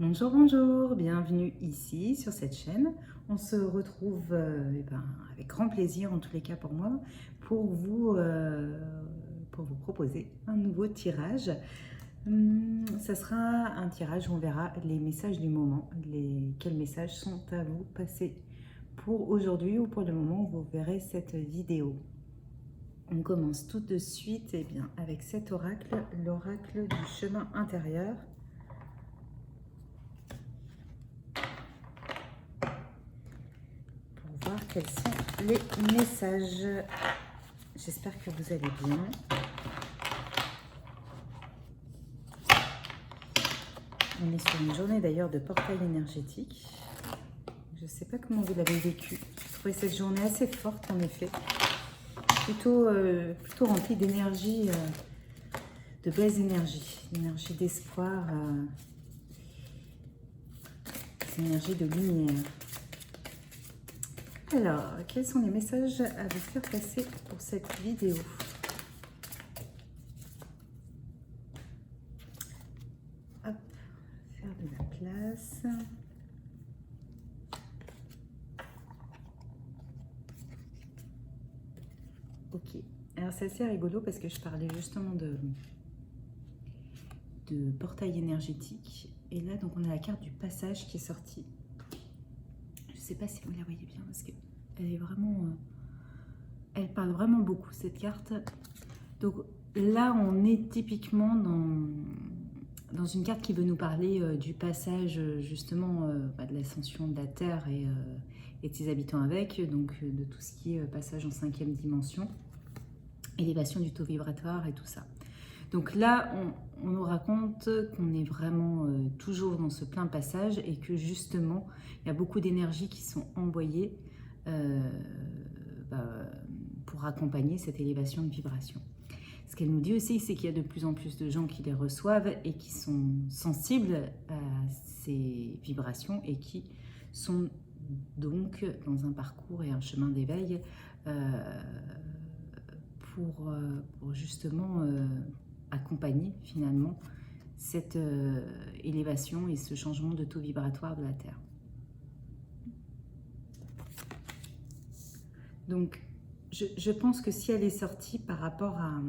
Bonjour, bonjour, bienvenue ici sur cette chaîne. On se retrouve avec grand plaisir, en tous les cas pour moi, pour vous proposer un nouveau tirage. Ça sera un tirage où on verra les messages du moment, quels messages sont à vous passer pour aujourd'hui ou pour le moment où vous verrez cette vidéo. On commence tout de suite avec cet oracle, l'oracle du chemin intérieur. Voir quels sont les messages. J'espère que vous allez bien. On est sur une journée d'ailleurs de portail énergétique. Je ne sais pas comment vous l'avez vécu. J'ai trouvé cette journée assez forte en effet. Plutôt remplie d'énergie, de belles énergies. Énergie d'espoir, énergie de lumière. Alors, quels sont les messages à vous faire passer pour cette vidéo? Hop, faire de la place. Ok, alors c'est assez rigolo parce que je parlais justement de portail énergétique. Et là, donc on a la carte du passage qui est sortie. Je ne sais pas si vous la voyez bien parce qu'elle est vraiment... elle parle vraiment beaucoup, cette carte. Donc là, on est typiquement dans une carte qui veut nous parler du passage justement de l'ascension de la Terre et de ses habitants avec, donc de tout ce qui est passage en 5e dimension, élévation du taux vibratoire et tout ça. Donc là, on nous raconte qu'on est vraiment toujours dans ce plein passage et que justement, il y a beaucoup d'énergie qui sont envoyées pour accompagner cette élévation de vibration. Ce qu'elle nous dit aussi, c'est qu'il y a de plus en plus de gens qui les reçoivent et qui sont sensibles à ces vibrations et qui sont donc dans un parcours et un chemin d'éveil pour justement accompagner finalement cette élévation et ce changement de taux vibratoire de la Terre. Donc, je pense que si elle est sortie par rapport à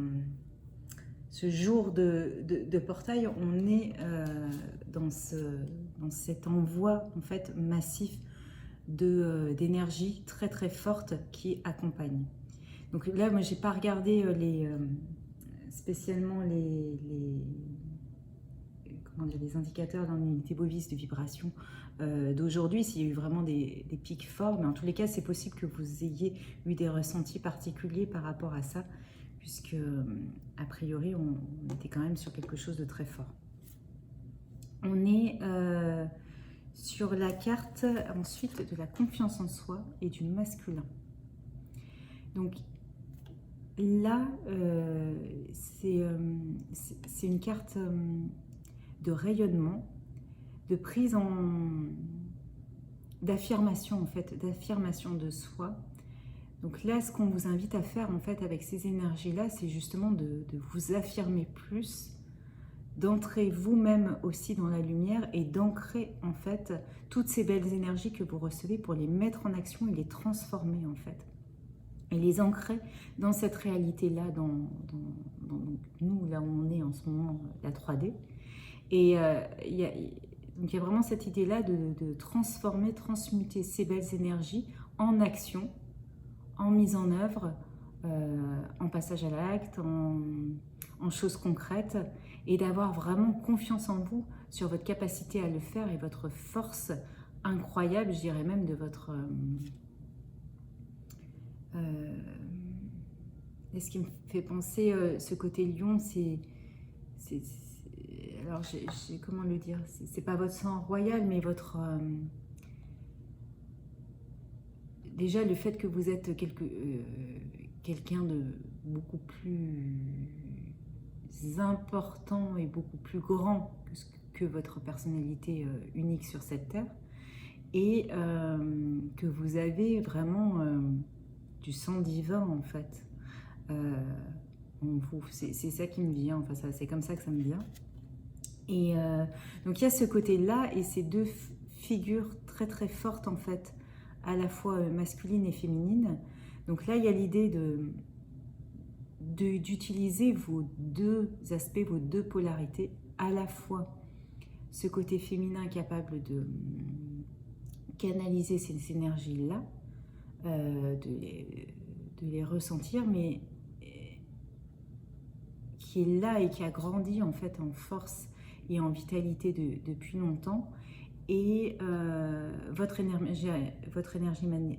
ce jour de portail, on est dans cet envoi en fait massif d'énergie très très forte qui accompagne. Donc là, moi, j'ai pas regardé spécialement les indicateurs dans l'unité Bovis de vibration d'aujourd'hui, s'il y a eu vraiment des pics forts, mais en tous les cas, c'est possible que vous ayez eu des ressentis particuliers par rapport à ça, puisque a priori, on était quand même sur quelque chose de très fort. On est sur la carte ensuite de la confiance en soi et du masculin. Donc là, c'est une carte de rayonnement, de prise d'affirmation en fait, d'affirmation de soi. Donc là, ce qu'on vous invite à faire en fait avec ces énergies-là, c'est justement de vous affirmer plus, d'entrer vous-même aussi dans la lumière et d'ancrer en fait toutes ces belles énergies que vous recevez pour les mettre en action et les transformer en fait. Et les ancrer dans cette réalité-là, dans nous, là où on est en ce moment, la 3D. Et il y a vraiment cette idée-là de transformer, transmuter ces belles énergies en action, en mise en œuvre, en passage à l'acte, en choses concrètes, et d'avoir vraiment confiance en vous sur votre capacité à le faire et votre force incroyable, je dirais même de votre... et ce qui me fait penser, ce côté lion, alors, comment le dire, c'est pas votre sang royal, mais votre... déjà, le fait que vous êtes quelqu'un de beaucoup plus important et beaucoup plus grand que votre personnalité unique sur cette terre, et que vous avez vraiment du sang divin, en fait. C'est ça qui me vient, enfin, c'est comme ça que ça me vient. Et donc il y a ce côté-là et ces deux figures très très fortes en fait, à la fois masculine et féminine. Donc là il y a l'idée d'utiliser vos deux aspects, vos deux polarités, à la fois ce côté féminin capable de canaliser ces énergies-là, de les ressentir, mais qui est là et qui a grandi en fait en force et en vitalité depuis longtemps, et votre énergie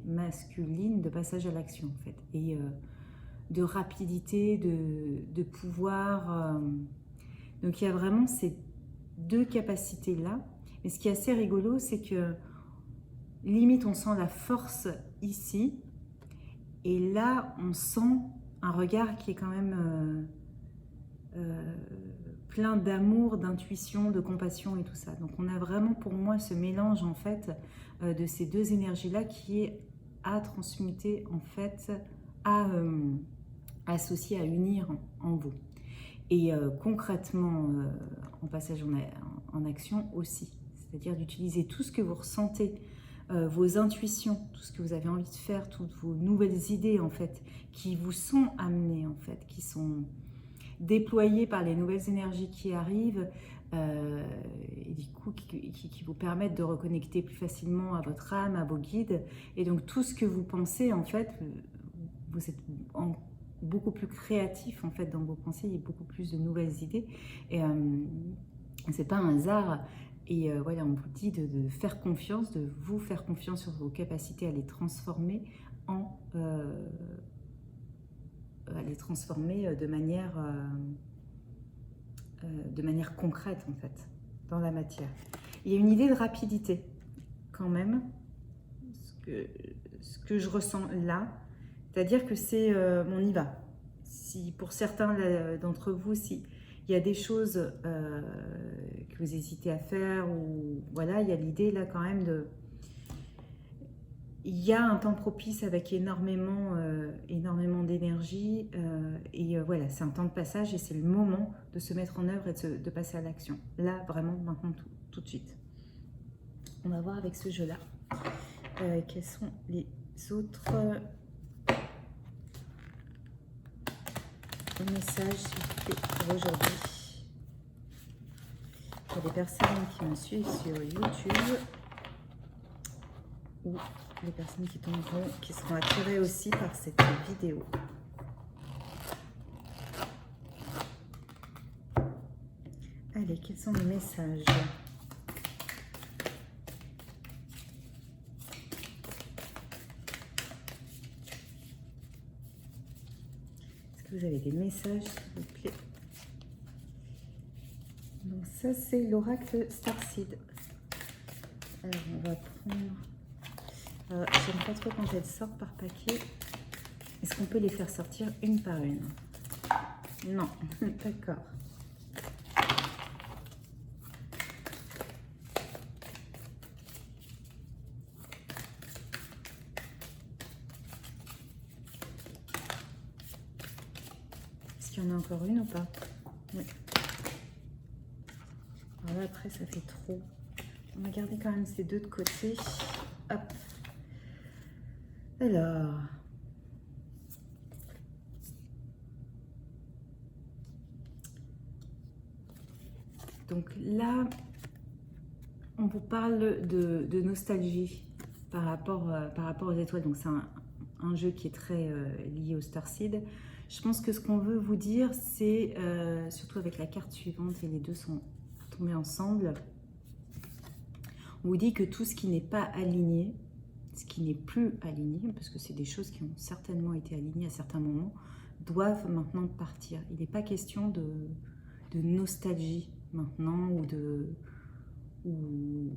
masculine de passage à l'action en fait, et de rapidité, de pouvoir. Donc il y a vraiment ces deux capacités-là. Mais ce qui est assez rigolo, c'est que limite on sent la force ici, et là on sent un regard qui est quand même plein d'amour, d'intuition, de compassion et tout ça. Donc on a vraiment pour moi ce mélange en fait de ces deux énergies-là qui est à transmuter en fait, à associer, à unir en vous. Et concrètement, en passage en action aussi, c'est-à-dire d'utiliser tout ce que vous ressentez, vos intuitions, tout ce que vous avez envie de faire, toutes vos nouvelles idées en fait, qui vous sont amenées en fait, qui sont déployées par les nouvelles énergies qui arrivent, et du coup qui vous permettent de reconnecter plus facilement à votre âme, à vos guides. Et donc tout ce que vous pensez en fait, vous êtes beaucoup plus créatif en fait dans vos pensées, il y a beaucoup plus de nouvelles idées, et c'est pas un hasard. Et voilà, on vous dit de faire confiance, de vous faire confiance sur vos capacités à les transformer de manière concrète en fait, dans la matière. Il y a une idée de rapidité quand même, ce que je ressens là, c'est-à-dire que c'est on y va. Si pour certains d'entre vous, si il y a des choses que vous hésitez à faire, ou voilà, il y a l'idée là quand même de... Il y a un temps propice avec énormément d'énergie, et voilà, c'est un temps de passage et c'est le moment de se mettre en œuvre et de passer à l'action. Là, vraiment, maintenant, tout de suite. On va voir avec ce jeu-là quels sont les autres messages, s'il vous plaît, pour aujourd'hui. Pour des personnes qui me suivent sur YouTube, ou les personnes qui seront attirées aussi par cette vidéo. Allez, quels sont les messages? Est-ce que vous avez des messages, s'il vous plaît? Donc ça, c'est l'oracle Starseed. Alors, on va prendre... j'aime pas trop quand elles sortent par paquet. Est-ce qu'on peut les faire sortir une par une? Non, d'accord. Est-ce qu'il y en a encore une ou pas? Oui. Alors là, après, ça fait trop. On va garder quand même ces deux de côté. Hop. Alors... Donc là, on vous parle de nostalgie par rapport aux étoiles. Donc c'est un jeu qui est très lié au Starseed. Je pense que ce qu'on veut vous dire, c'est, surtout avec la carte suivante, et les deux sont tombés ensemble, on vous dit que tout ce qui n'est pas aligné, ce qui n'est plus aligné, parce que c'est des choses qui ont certainement été alignées à certains moments, doivent maintenant partir. Il n'est pas question de nostalgie maintenant, ou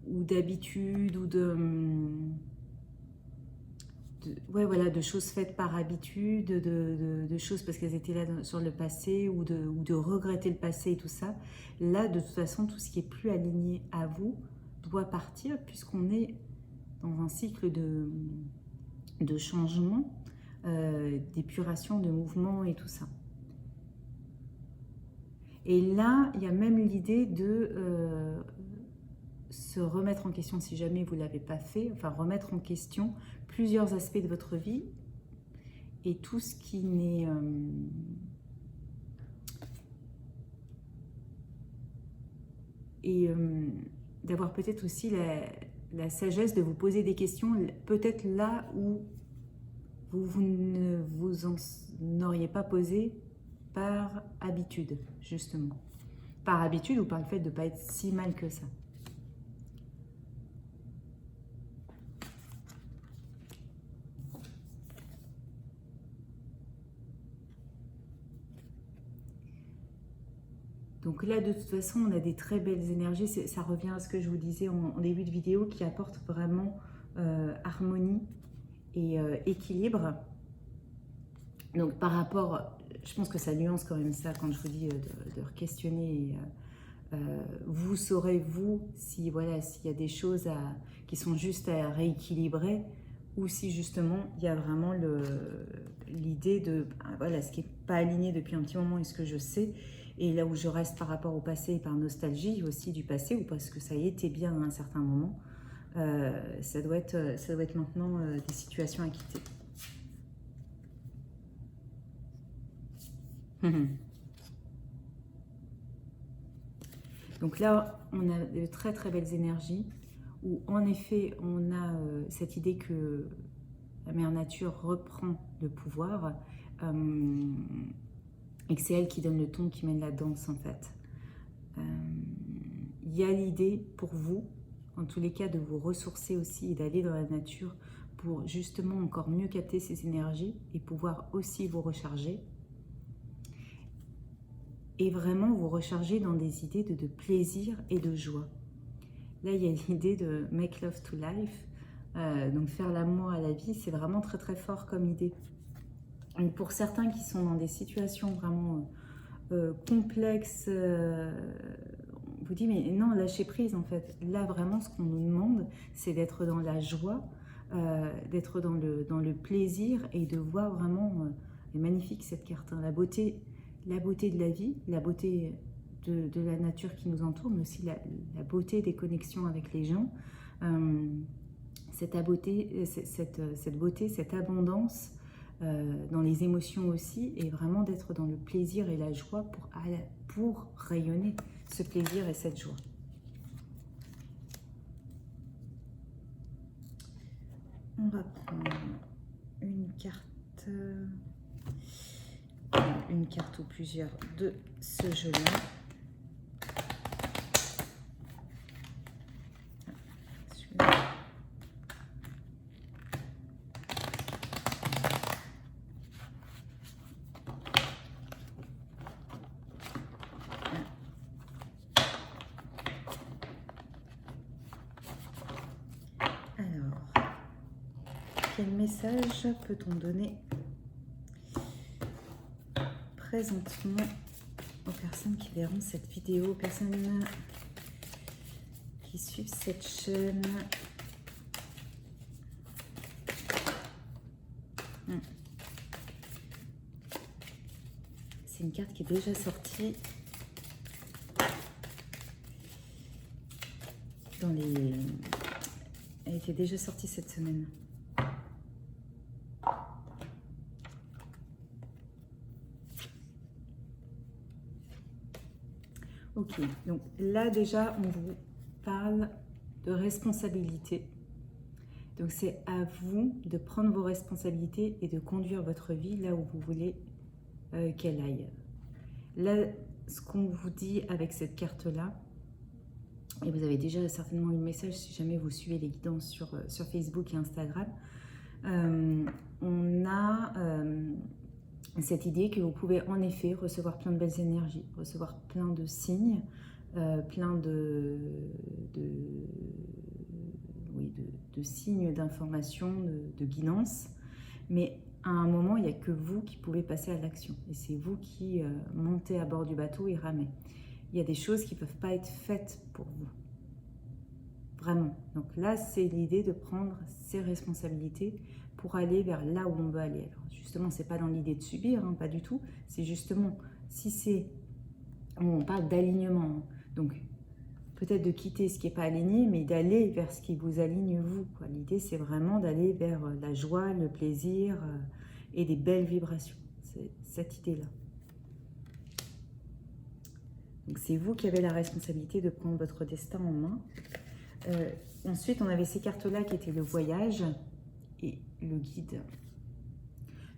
d'habitude, ou ouais, voilà, de choses faites par habitude, de choses parce qu'elles étaient là sur le passé, ou de regretter le passé et tout ça. Là, de toute façon, tout ce qui est plus aligné à vous doit partir, puisqu'on est dans un cycle de changement, d'épuration, de mouvement et tout ça. Et là, il y a même l'idée de se remettre en question si jamais vous ne l'avez pas fait, enfin remettre en question plusieurs aspects de votre vie et tout ce qui n'est... d'avoir peut-être aussi la sagesse de vous poser des questions, peut-être là où vous ne vous en auriez pas posé par habitude, justement. Par habitude ou par le fait de ne pas être si mal que ça. Donc là, de toute façon, on a des très belles énergies. Ça revient à ce que je vous disais en début de vidéo, qui apporte vraiment harmonie et équilibre. Donc par rapport, je pense que ça nuance quand même ça quand je vous dis de questionner. Vous saurez, vous, si voilà, s'il y a des choses qui sont juste à rééquilibrer ou si justement il y a vraiment l'idée de voilà, ce qui n'est pas aligné depuis un petit moment et ce que je sais. Et là où je reste par rapport au passé et par nostalgie aussi du passé, ou parce que ça y était bien à un certain moment, ça doit être maintenant des situations à quitter. Donc là, on a de très très belles énergies, où en effet, on a cette idée que la mère nature reprend le pouvoir, et que c'est elle qui donne le ton, qui mène la danse en fait. Il y a l'idée pour vous, en tous les cas, de vous ressourcer aussi et d'aller dans la nature pour justement encore mieux capter ces énergies et pouvoir aussi vous recharger. Et vraiment vous recharger dans des idées de plaisir et de joie. Là, il y a l'idée de make love to life, donc faire l'amour à la vie, c'est vraiment très très fort comme idée. Donc pour certains qui sont dans des situations vraiment complexes, on vous dit mais non, lâchez prise en fait. Là vraiment ce qu'on nous demande, c'est d'être dans la joie, d'être dans le plaisir et de voir vraiment, elle est magnifique cette carte, hein, la beauté de la vie, la beauté de la nature qui nous entoure, mais aussi la beauté des connexions avec les gens, cette beauté, cette abondance dans les émotions aussi, et vraiment d'être dans le plaisir et la joie pour rayonner ce plaisir et cette joie. On va prendre une carte ou plusieurs de ce jeu-là. Quel message peut-on donner présentement aux personnes qui verront cette vidéo, aux personnes qui suivent cette chaîne? C'est une carte qui est déjà sortie elle était déjà sortie cette semaine. Ok, donc là déjà on vous parle de responsabilité. Donc c'est à vous de prendre vos responsabilités et de conduire votre vie là où vous voulez qu'elle aille. Là, ce qu'on vous dit avec cette carte-là, et vous avez déjà certainement eu le message si jamais vous suivez les guidances sur Facebook et Instagram, on a cette idée que vous pouvez en effet recevoir plein de belles énergies, recevoir plein de signes, plein de signes, d'informations, de guidance, mais à un moment, il n'y a que vous qui pouvez passer à l'action, et c'est vous qui montez à bord du bateau et ramez. Il y a des choses qui ne peuvent pas être faites pour vous, vraiment. Donc là, c'est l'idée de prendre ses responsabilités pour aller vers là où on veut aller. Alors justement, c'est pas dans l'idée de subir, hein, pas du tout. C'est justement, si c'est On parle d'alignement. Donc, peut-être de quitter ce qui n'est pas aligné, mais d'aller vers ce qui vous aligne vous. L'idée, c'est vraiment d'aller vers la joie, le plaisir et des belles vibrations. C'est cette idée-là. Donc, c'est vous qui avez la responsabilité de prendre votre destin en main. Ensuite, on avait ces cartes-là qui étaient le voyage et le guide.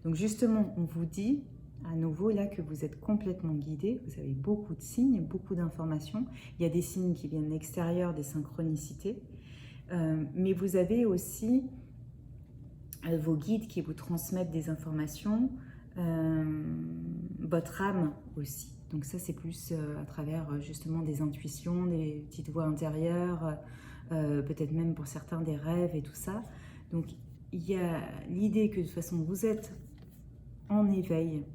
Donc, justement, on vous dit à nouveau là que vous êtes complètement guidé. Vous avez beaucoup de signes, beaucoup d'informations. Il y a des signes qui viennent de l'extérieur, des synchronicités. Mais vous avez aussi vos guides qui vous transmettent des informations, votre âme aussi. Donc ça, c'est plus à travers justement des intuitions, des petites voix intérieures, peut-être même pour certains des rêves et tout ça. Donc il y a l'idée que de toute façon, vous êtes en éveil,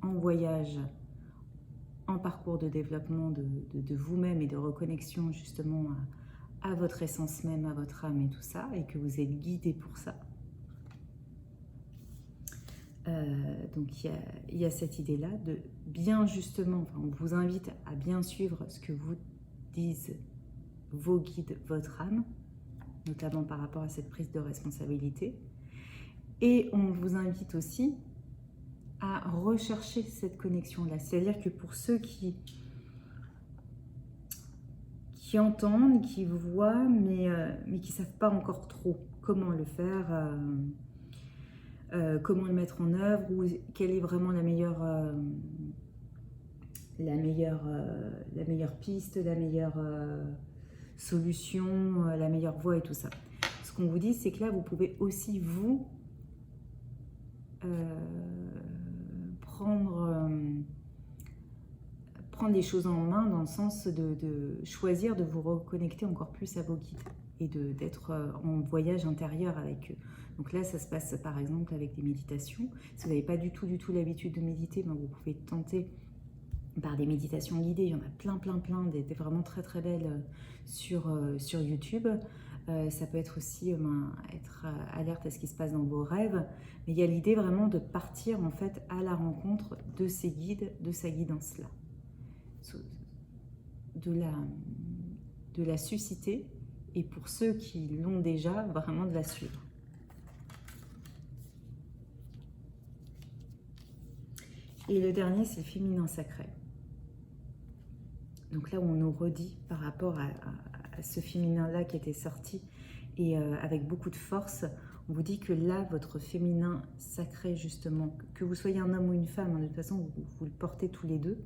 en voyage, en parcours de développement de vous-même et de reconnexion justement à votre essence même, à votre âme et tout ça, et que vous êtes guidé pour ça. Donc il y a cette idée-là de bien justement, enfin, on vous invite à bien suivre ce que vous disent vos guides, votre âme, notamment par rapport à cette prise de responsabilité. Et on vous invite aussi à rechercher cette connexion-là. C'est-à-dire que pour ceux qui entendent, qui voient, mais qui ne savent pas encore trop comment le faire, comment le mettre en œuvre, ou quelle est vraiment la meilleure piste, la meilleure solution, la meilleure voie et tout ça. Ce qu'on vous dit, c'est que là, vous pouvez aussi vous prendre les choses en main dans le sens de choisir de vous reconnecter encore plus à vos guides et d'être en voyage intérieur avec eux. Donc là, ça se passe par exemple avec des méditations. Si vous n'avez pas du tout l'habitude de méditer, ben vous pouvez tenter par des méditations guidées. Il y en a plein, des vraiment très belles sur YouTube. Ça peut être aussi être alerte à ce qui se passe dans vos rêves. Mais il y a l'idée vraiment de partir en fait à la rencontre de ces guides, de sa guidance-là. De la susciter, et pour ceux qui l'ont déjà, vraiment de la suivre. Et le dernier, c'est le féminin sacré. Donc là où on nous redit par rapport à ce féminin-là qui était sorti, et avec beaucoup de force, on vous dit que là, votre féminin sacré, justement, que vous soyez un homme ou une femme, de toute façon, vous le portez tous les deux,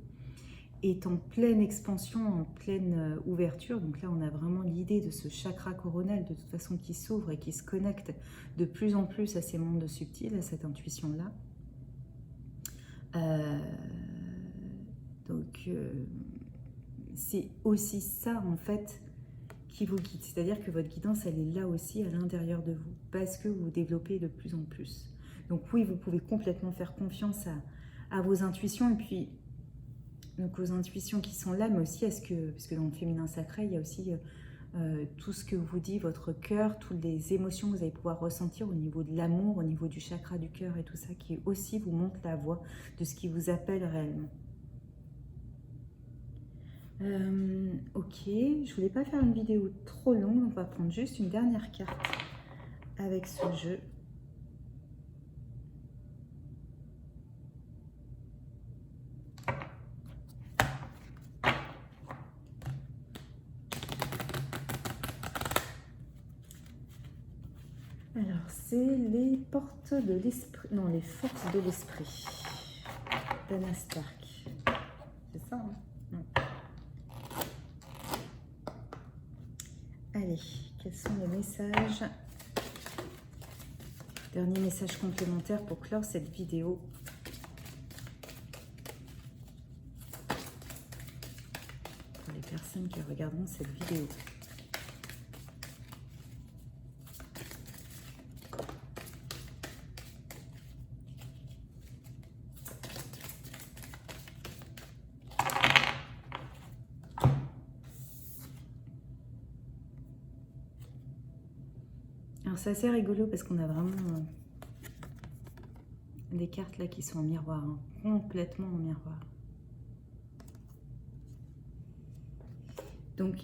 est en pleine expansion, en pleine ouverture. Donc là, on a vraiment l'idée de ce chakra coronal, de toute façon, qui s'ouvre et qui se connecte de plus en plus à ces mondes subtils, à cette intuition-là. Donc, c'est aussi ça, en fait, qui vous guide. C'est-à-dire que votre guidance, elle est là aussi, à l'intérieur de vous, parce que vous développez de plus en plus. Donc oui, vous pouvez complètement faire confiance à vos intuitions, et puis donc aux intuitions qui sont là, mais aussi parce que dans le féminin sacré, il y a aussi tout ce que vous dit votre cœur, toutes les émotions que vous allez pouvoir ressentir au niveau de l'amour, au niveau du chakra du cœur et tout ça, qui aussi vous montre la voie de ce qui vous appelle réellement. Ok, je voulais pas faire une vidéo trop longue, on va prendre juste une dernière carte avec ce jeu. Alors, c'est les portes de l'esprit, non, les forces de l'esprit d'Anna Stark. C'est ça, hein? Non. Allez, quels sont les messages? Dernier message complémentaire pour clore cette vidéo. Pour les personnes qui regarderont cette vidéo. Alors c'est assez rigolo parce qu'on a vraiment des cartes là qui sont en miroir, hein, complètement en miroir. Donc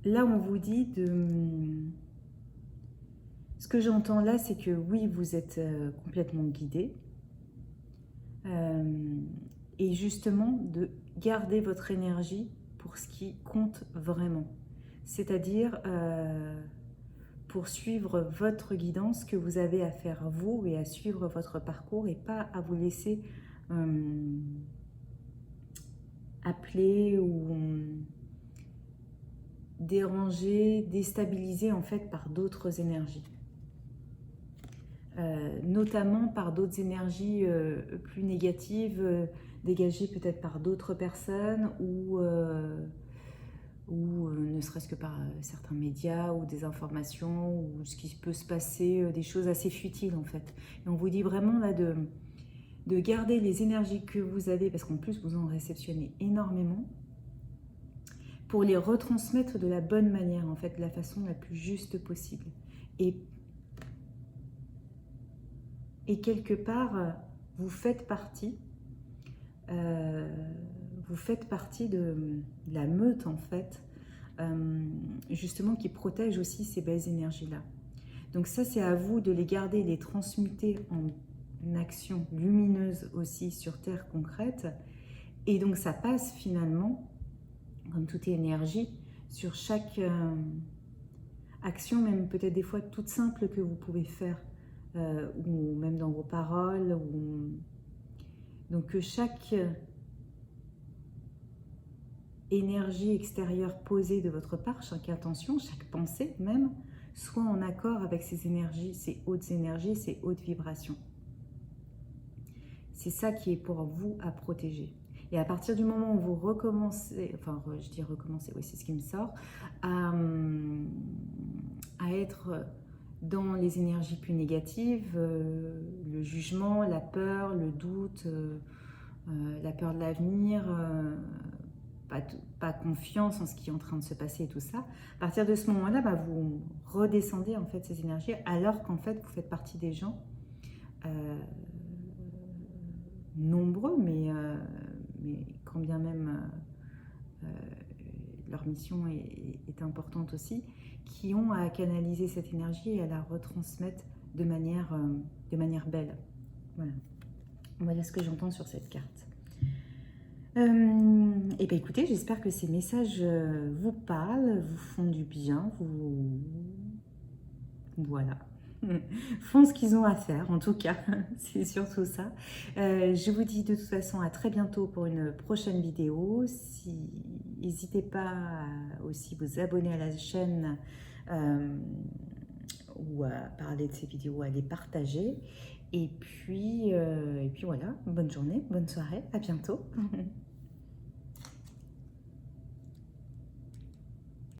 là, on vous dit de... Ce que j'entends là, c'est que oui, vous êtes complètement guidé. Et justement, de garder votre énergie pour ce qui compte vraiment. C'est-à-dire pour suivre votre guidance que vous avez à faire vous et à suivre votre parcours et pas à vous laisser appeler ou déranger, déstabiliser en fait par d'autres énergies. Notamment par d'autres énergies plus négatives, dégagées peut-être par d'autres personnes ou ne serait-ce que par certains médias ou des informations ou ce qui peut se passer, des choses assez futiles en fait. Et on vous dit vraiment là de garder les énergies que vous avez, parce qu'en plus vous en réceptionnez énormément, pour les retransmettre de la bonne manière, en fait, de la façon la plus juste possible. Et quelque part, vous faites partie de la meute, en fait, justement, qui protège aussi ces belles énergies-là. Donc ça, c'est à vous de les garder, les transmuter en action lumineuse aussi sur Terre concrète. Et donc ça passe finalement, comme toute énergie, sur chaque action, même peut-être des fois toute simple que vous pouvez faire, ou même dans vos paroles. Donc que chaque énergie extérieure posée de votre part, chaque intention, chaque pensée même, soit en accord avec ces énergies, ces hautes vibrations. C'est ça qui est pour vous à protéger. Et à partir du moment où vous recommencez, enfin je dis recommencer, oui c'est ce qui me sort, à être dans les énergies plus négatives, le jugement, la peur, le doute, la peur de l'avenir, pas confiance en ce qui est en train de se passer et tout ça. À partir de ce moment-là, vous redescendez en fait ces énergies, alors qu'en fait vous faites partie des gens nombreux, mais quand bien même leur mission est importante aussi, qui ont à canaliser cette énergie et à la retransmettre de manière belle. Voilà ce que j'entends sur cette carte. Et bien écoutez, j'espère que ces messages vous parlent, vous font du bien, voilà, font ce qu'ils ont à faire, en tout cas, c'est surtout ça. Je vous dis de toute façon à très bientôt pour une prochaine vidéo. N'hésitez pas à aussi vous abonner à la chaîne ou à parler de ces vidéos, à les partager. Et puis voilà, bonne journée, bonne soirée, à bientôt.